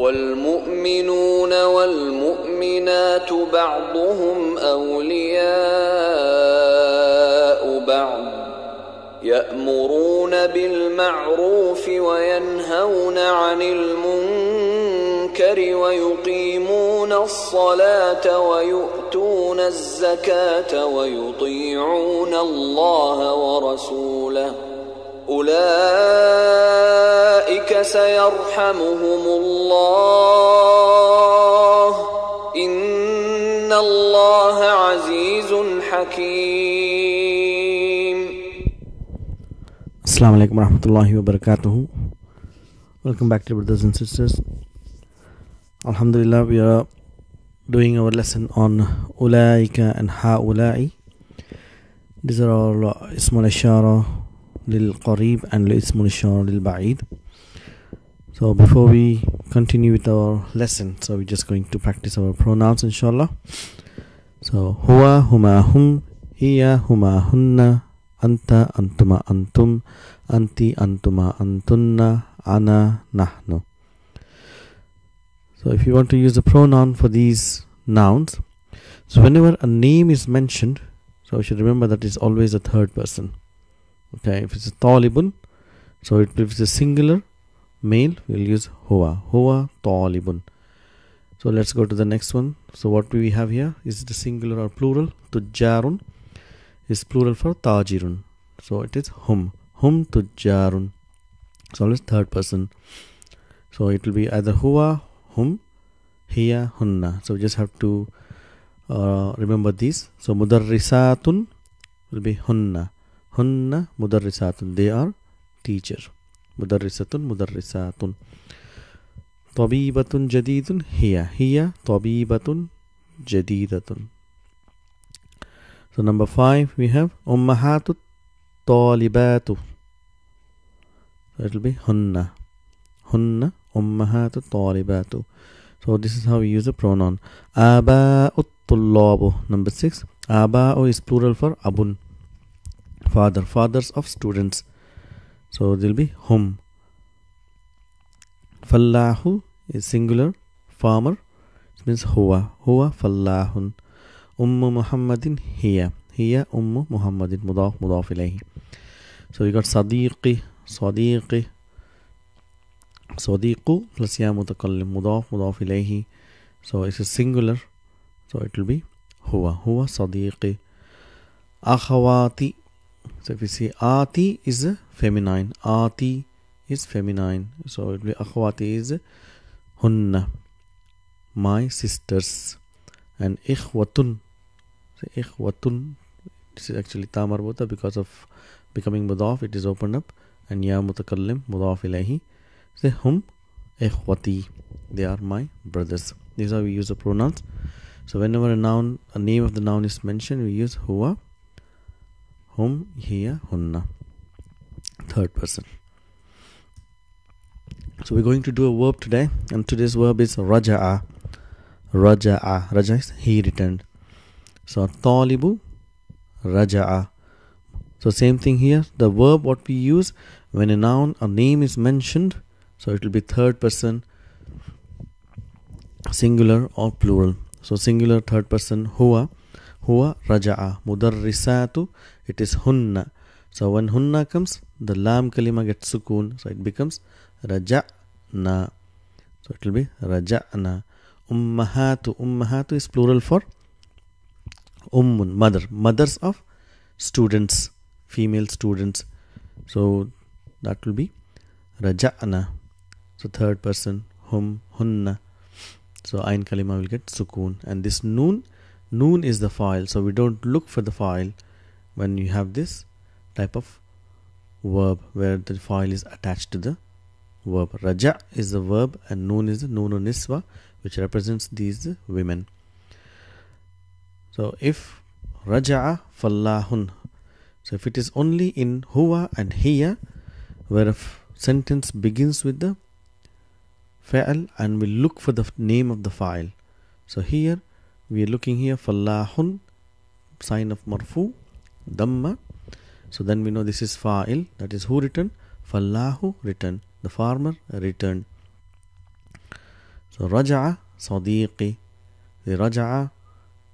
والمؤمنون والمؤمنات بعضهم أولياء بعض يأمرون بالمعروف وينهون عن المنكر ويقيمون الصلاة ويؤتون الزكاة ويطيعون الله ورسوله أولئك سيرحمهم الله إن الله عزيز حكيم. Assalamu alaikum warahmatullahi wabarakatuh. Welcome back to brothers and sisters. Alhamdulillah, we are doing our lesson on ؤلاء and هؤلاء. These are all اسم الإشارة للقريب and اسم الإشارة للبعيد. So before we continue with our lesson, so we're just going to practice our pronouns inshallah. So huwa, huma, hum, hiya, huma, hunna, anta, antuma, antum, anti, antuma, antunna, ana, nahnu. So if you want to use a pronoun for these nouns, so whenever a name is mentioned, so you should remember that it's always a third person. Okay, if it's a talibun, so if it's a singular male, we'll use huwa, huwa talibun. So let's go to the next one. So what do we have here? Is it a singular or plural? Tujjarun is plural for tajirun. So it is hum, hum tujjarun. So always third person. So it will be either huwa, hum, hiya, hunna. So we just have to remember these. So mudarrisatun will be hunna, hunna mudarrisatun. They are teacher. Mudarrisatun, mudarrisatun. Tabibatun jadidun, hiya, hiya tabibatun jadidatun. So number 5 we have ummahatut talibatu. So it will be hunna, hunna ummahatut talibatu. So this is how we use a pronoun. Aba'ut tullabu. Number 6, aba'u is plural for abun, father, fathers of students. So there will be hum. Fallahu is singular, farmer. It means huwa, huwa fallahun. Ummu Muhammadin hiya, hiya ummu Muhammadin, mudaf, mudaf ilayhi. So we got sadiqi, sadiqi, sadiqu plus ya mutakallim, mudaf, mudaf ilayhi. So it's a singular, so it will be huwa, huwa sadiqi. Akhawati. So if you see ati is a feminine, ati is feminine, so it will be akhawati is hunna, my sisters. And ikhwatun, so ikhwatun, this is actually ta marbuta, because of becoming mudaf it is opened up, and ya mutakallim mudaf ilayhi. Say hum ikhwati, they are my brothers. This is how we use the pronouns. So whenever a noun, a name of the noun is mentioned, we use huwa, hum, hiya, hunna, third person. So we're going to do a verb today, and today's verb is raja'a. Raja'a, raja is he returned. So talibu raja'a. So same thing here, the verb what we use when a noun, a name is mentioned, so it will be third person, singular or plural. So singular, third person, huwa, huwa raja'a. Mudarrisatu, it is hunna. So when hunna comes, the lam kalima gets sukoon, so it becomes raja'na. So it will be raja'na. Ummahatu, ummahatu is plural for ummun, mother, mothers of students, female students. So that will be raja'na. So third person, hum, hunna. So ain kalima will get sukoon. And this noon, noon is the file, so we don't look for the file when you have this type of verb where the file is attached to the verb. Raja is the verb and noon is the noonun niswa, which represents these women. So if raja'a fallahun, so if it is only in huwa and hiya, where a sentence begins with the fa'al and we look for the name of the file. So here we are looking here fallahun, sign of marfu, damma. So then we know this is fa'il, that is who returned, fallahu returned, the farmer returned. So raja'a sadiqi. The raja'a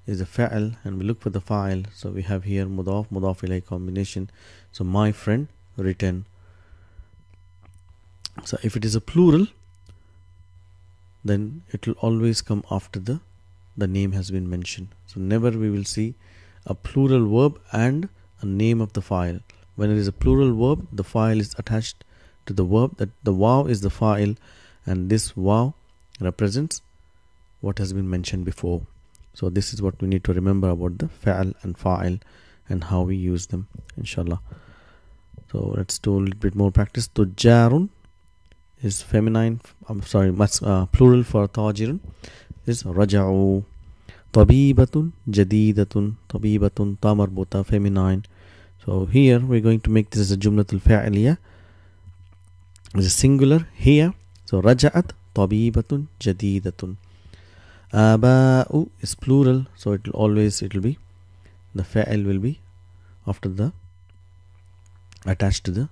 is a fa'al, and we look for the fa'il. So we have here mudaf, mudaf ilayh combination. So my friend returned. So if it is a plural, then it will always come after the name has been mentioned. So never we will see a plural verb and a name of the fa'il. When it is a plural verb, the fa'il is attached to the verb. That the waw is the fa'il, and this waw represents what has been mentioned before. So this is what we need to remember about the fa'al and fa'il and how we use them, inshallah. So let's do a little bit more practice. Tujjarun is feminine, plural for tajirun is raja'u. Tabibatun jadidatun, tabibatun ta marbuta, feminine. So here we're going to make this as a jumlatul fa'iliyah. It's a singular here. So raja'at tabibatun jadidatun. Aba'u is plural, so it will be the fa'il will be after the attached to the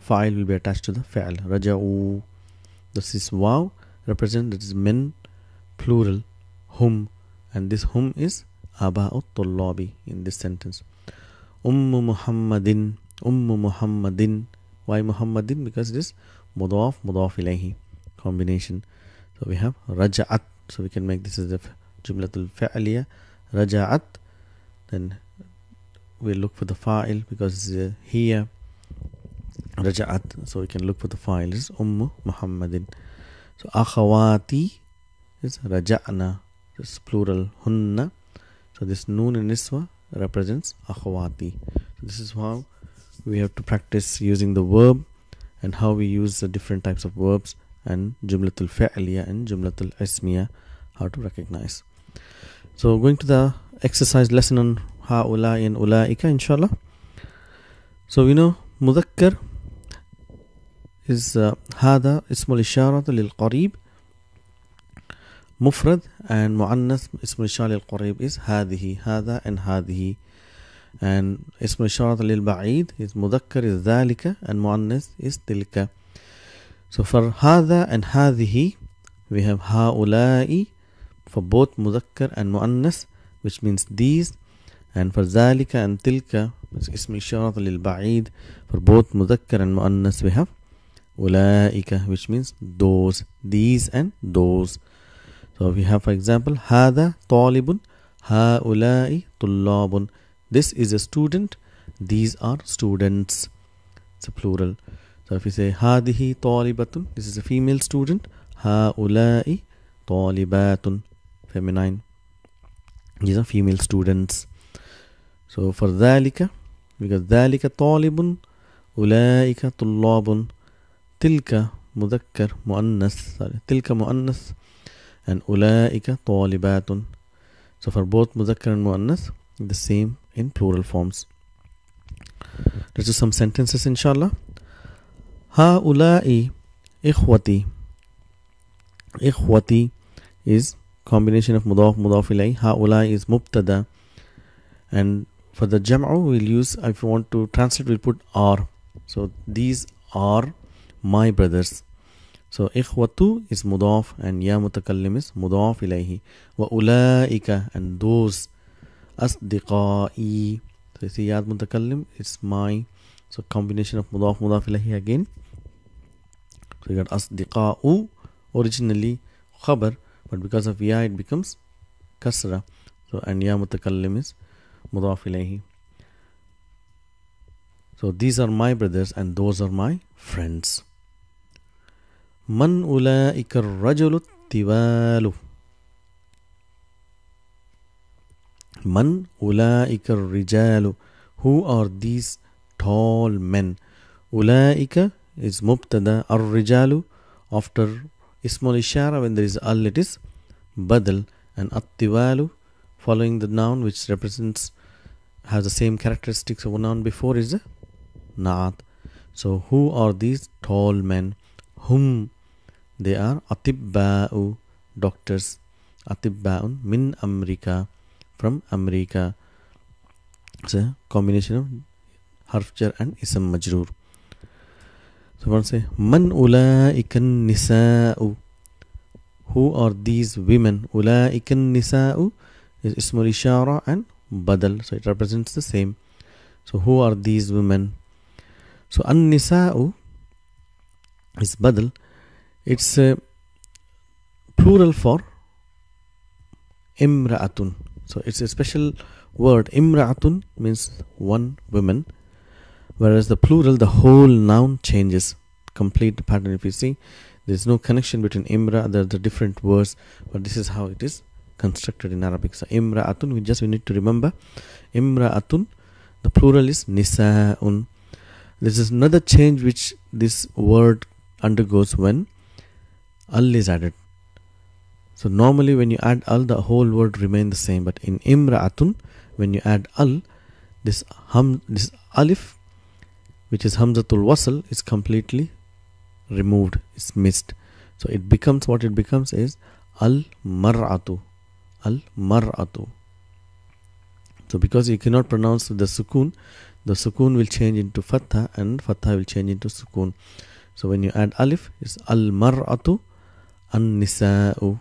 fa'il will be attached to the fa'il. Raja'u. This is waw represent, that is men plural, hum, and this hum is aba'u tullabi in this sentence. Ummu Muhammadin. Why Muhammadin? Because it is mudaf ilayhi combination. So we have raja'at. So we can make this as the jumlatul fa'aliyah, raja'at. Then we'll look for the fa'il because it's here raja'at. So we can look for the fa'il is Ummu Muhammadin. So akhawati is raja'na. This is plural, hunna. So this noon and niswa represents akhawati. So this is how we have to practice using the verb and how we use the different types of verbs and jumlatul fa'aliyah and jumlatul ismiyah, how to recognize. So going to the exercise lesson on ha'ula'i and ulaika, inshallah. So we know mudhakkar is hada ismul ishara lil qarib, mufrad, and muannath ismul ishara lil qarib is hadihi, hada and hadihi, and ismul ishara lil ba'id is mudhakkar is dhalika and muannath is tilka. So for hada and hadihi we have ha'ula'i for both mudhakkar and muannas, which means these, and for zalika and tilka, ism ishara lil ba'id, for both mudhakkar and muannas we have ulaika, which means those, these and those. So we have, for example, hada talibun, ha'ula'i tullabun. This is a student, these are students. It's a plural. So if we say hadihi talibatun, this is a female student, ha'ula'i talibatun, feminine. These are female students. So for dhalika, because dhalika talibun, ulaika tullabun, tilka mudhakkar muannas, tilka muannas, and ulaika talibatun. So for both mudhakkar and muannas, the same in plural forms. Let's do some sentences, inshallah. Ha'ula'i ikhwati. Ikhwati is combination of mudaf ilayh. Ha'ula'i is mubtada, and for the jam'u we'll use, if you want to translate, we'll put are. So these are my brothers. So ikhwatu is mudaf and ya mutakallim is mudaf ilayhi. Wa ulaika, and those, asdiqai. So you see ya mutakallim is my, so combination of mudaf ilayhi again. So you got asdiqa'u, originally khabar, but because of ya it becomes kasra. So and ya mutakallim is mudaf ilayhi. So these are my brothers and those are my friends. Man ulaika ar-rajulu tiwalu. Man ulaika ar-rijalu. Who are these tall men? Ulaika is mubtada, ar-rijalu after ismul ishara, when there is al it is badal, and at-tiwalu following the noun which represents, has the same characteristics of a noun before, is a naat. So who are these tall men? Hum, they are atibba'u, doctors. Atibba'un min Amrika, from America. It's a combination of harf jar and ism majroor. So one say man ulaikan nisa'u. who are these women? أولئك النساء is اسم الإشارة and badal, so it represents the same. So who are these women? So النساء is badal. It's a plural for imra'atun. So it's a special word. Imra'atun means one woman, whereas the plural, the whole noun changes. Complete pattern. If you see, there is no connection between imra. There are the different words, but this is how it is constructed in Arabic. So imra'atun, we need to remember imra'atun. The plural is nisa'un. This is another change which this word undergoes when al is added. So normally when you add al, the whole word remains the same. But in imra'atun, when you add al, this alif, which is hamzatul wasl, is completely removed, is missed. So it becomes, what it becomes is al mar'atu. Al mar'atu. So because you cannot pronounce the sukoon will change into fatha, and fatha will change into sukoon. So when you add alif, it's al mar'atu an nisa'u.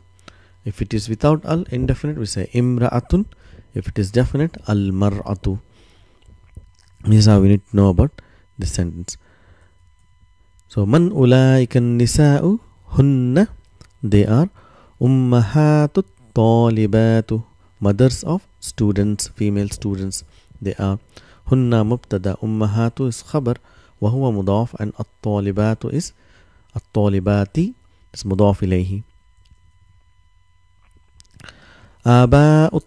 If it is without al, indefinite, we say imra'atun. If it is definite, al mar'atu. This is how we need to know about this sentence. So man ulaika nisa'u hunna, they are ummahatut talibatu, mothers of students, female students. They are hunna mubtada, ummahatu is khabar, wa huwa mudaf, and at-talibatu is at-talibati is mudaf ilayhi. Aba'ut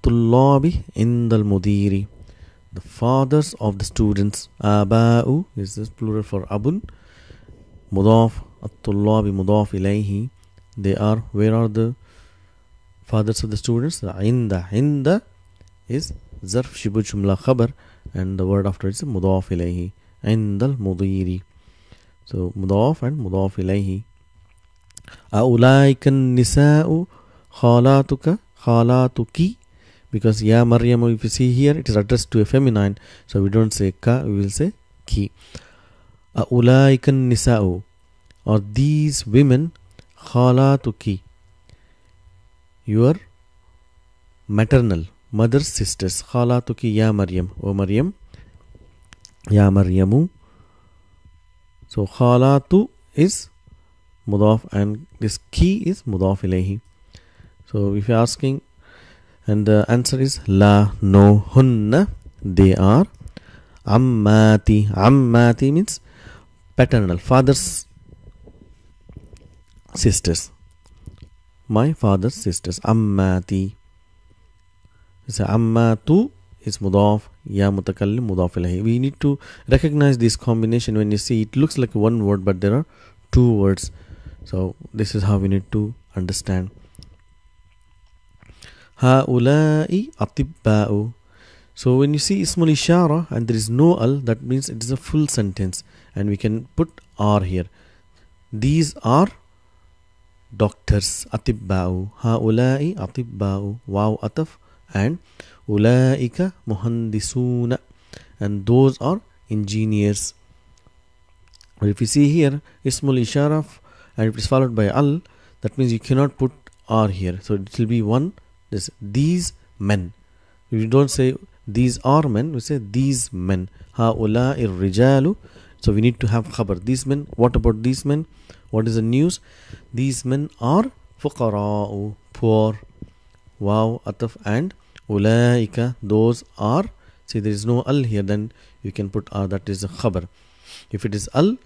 tullabi indal mudiri, the fathers of the students. Aba'u is this plural for abun, mudaf, at-tullabi mudaf ilayhi. They are, where are the fathers of the students? Inda is zarf shibu jumla khabar, and the word after is mudaf ilayhi. Indal mudiri. So mudaf and mudaf ilayhi. A'ulaikan nisa'u khalatuka khalatuki, because ya Maryam, if you see here, it is addressed to a feminine, so we don't say ka, we will say ki. A'ulaikan nisa'u, or these women, khalatuki, your maternal mother's sisters. Khalatuki ya Maryam, O Maryam, ya Maryamu. So khalatu is mudaf, and this ki is mudaf ilayhi. So if you are asking, and the answer is la, no. Hunna, they are ammati. Ammati means paternal, father's sisters, my father's sisters. Ammati. So ammatu is mudaf, ya mutakallim mudaf ilayhi. We need to recognize this combination. When you see, it looks like one word, but there are two words. So this is how we need to understand. Ha'ula'i atibba'u. So when you see ismul ishara and there is no al, that means it is a full sentence, and we can put are here. These are doctors. Atibba'u. Ha'ula'i atibba'u. Waw ataf, and ulaika muhandisuna, and those are engineers. But if you see here ismul ishara and it is followed by al, that means you cannot put are here, so it will be one. These men. We don't say these are men, we say these men. Ha'ula'i rijalu. So we need to have khabar. These men. What about these men? What is the news? These men are fuqara'u, poor. Wow ataf, and ulaika, those are. See, there is no al here, then you can put are, that is a khabar. If it is al,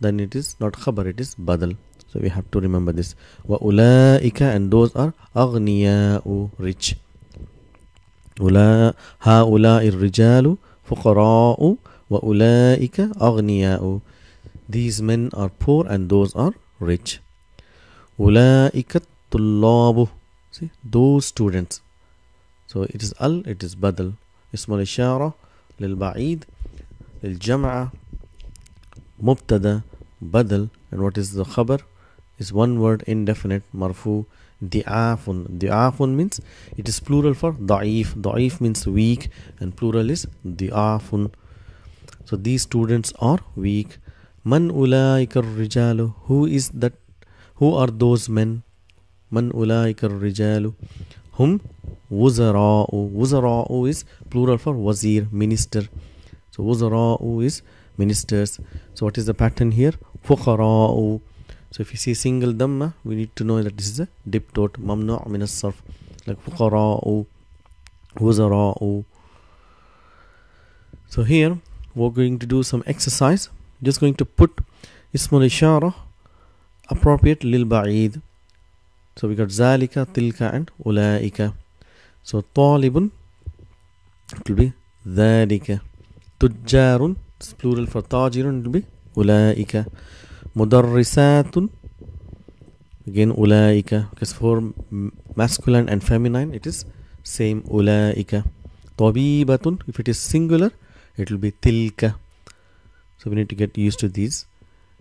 then it is not khabar, it is badal. So we have to remember this. Wa ulaika, and those are aghniya'u, rich. Ha'ula'i rijalu fuqara'u wa ulaika aghniya'u. These men are poor and those are rich. Ulaika tullabu. See, those students. So it is al, it is badal. Ismul ishara lil ba'id, lil jam'a, mubtada, badal. And what is the khabar? Is one word, indefinite, marfu. Di'afun. Di'afun means it is plural for da'if. Da'if means weak, and plural is di'afun. So these students are weak. Man ulaika rijalu. Who is that? Who are those men? Man ulaika rijalu. Hum wuzara'u. Wuzara'u is plural for wazir, minister. So wuzara'u is ministers. So what is the pattern here? Fuqara'u. So if you see single dhamma, we need to know that this is a diptot, mamnu' min as-sarf, like fuqara'u, wuzara'u. So here we're going to do some exercise. Just going to put ismul ishara appropriate lil ba'id. So we got zalika, tilka and ulaika. So talibun, it will be dhalika. Tujjarun, it's plural for tajirun, it will be ulaika. Mudarrisatun, again ulaika, because for masculine and feminine it is same, ulaika. Tabibatun, if it is singular it will be tilka. So we need to get used to these,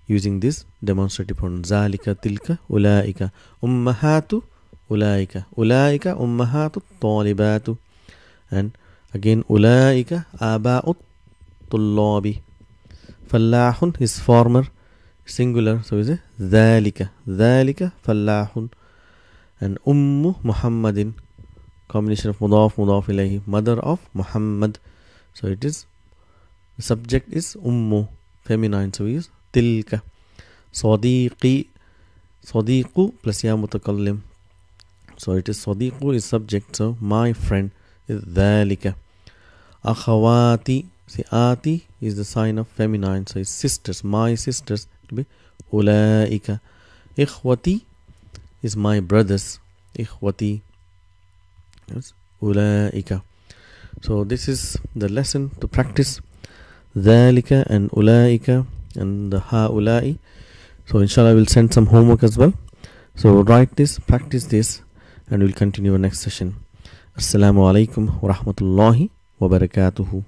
using this demonstrative pronoun. Zalika, tilka, ulaika. Ummahatu, ulaika. Ulaika, ummahatu, talibatu. And again ulaika, aba'ut, tullabi. Fallahun is farmer, singular, so is it dhalika. Dhalika, fallahun. And ummu Muhammadin, combination of mudaf, mudaf ilayhi, mother of Muhammad. So it is, the subject is ummu, feminine, so is tilka. Sadiqi, sadiqu plus ya mutakallim. So it is sadiqu is subject, so my friend is dhalika. Akhawati, see ati is the sign of feminine, so it's sisters, my sisters, it will be ulaika. Ikhwati is my brothers, ikhwati, yes, ulaika. So this is the lesson to practice dhalika and ulaika and the haulai. So inshallah we'll send some homework as well. So write this, practice this, and we'll continue our next session. Assalamu alaikum wa rahmatullahi wa barakatuhu.